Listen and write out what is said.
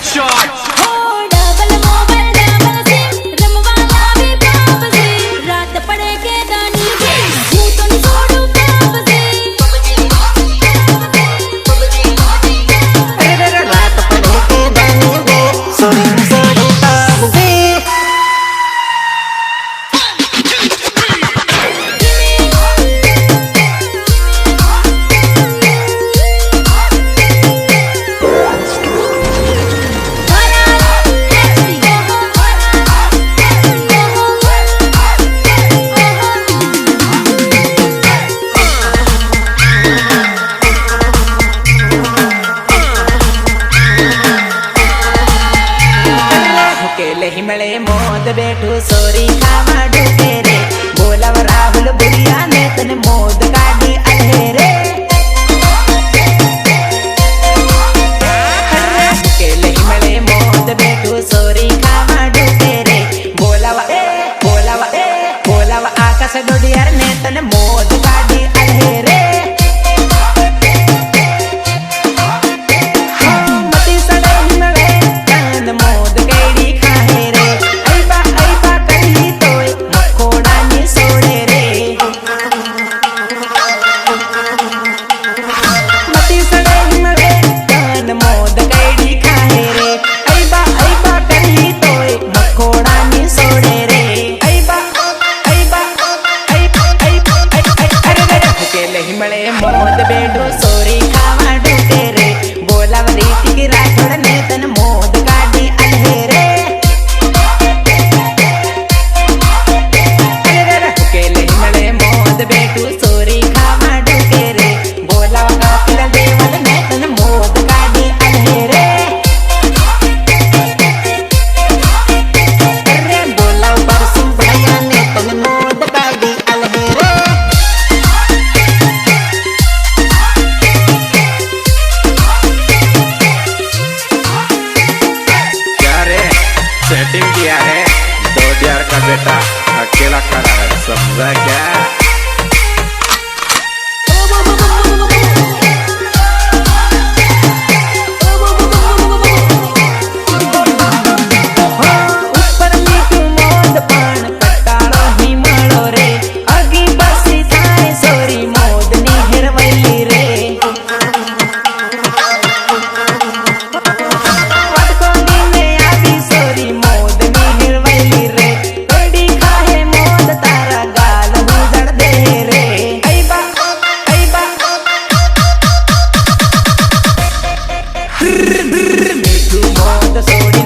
shot. हिमले मोद बैठू sorry खावा ढूके रे बोलाव राहुल बुढ़िया ने तने मोद गाड़ी अधेरे केले हिमले मोद बैठू सोरी खावा ढूके रे बोलाव आकाश डोडियार ने तने मोद गाड़ी अधेरे मोद बेडो सोरी खावा ढूके रे बोलाव रीति की राठौड़ ने तन मोद गाड़ी अधेरे केले हिमले मोद बेडो सोरी खावा ढूके रे बोलाव काफिला देवल ने तन मोद गाड़ी अधेरे बोलाव परसुम भैया ने तन मोद गाड़ी अधेरे सेटिंग किया है 2000 का बेटा अकेला खड़ा है, समझा क्या? मिठू मोद सोड़ी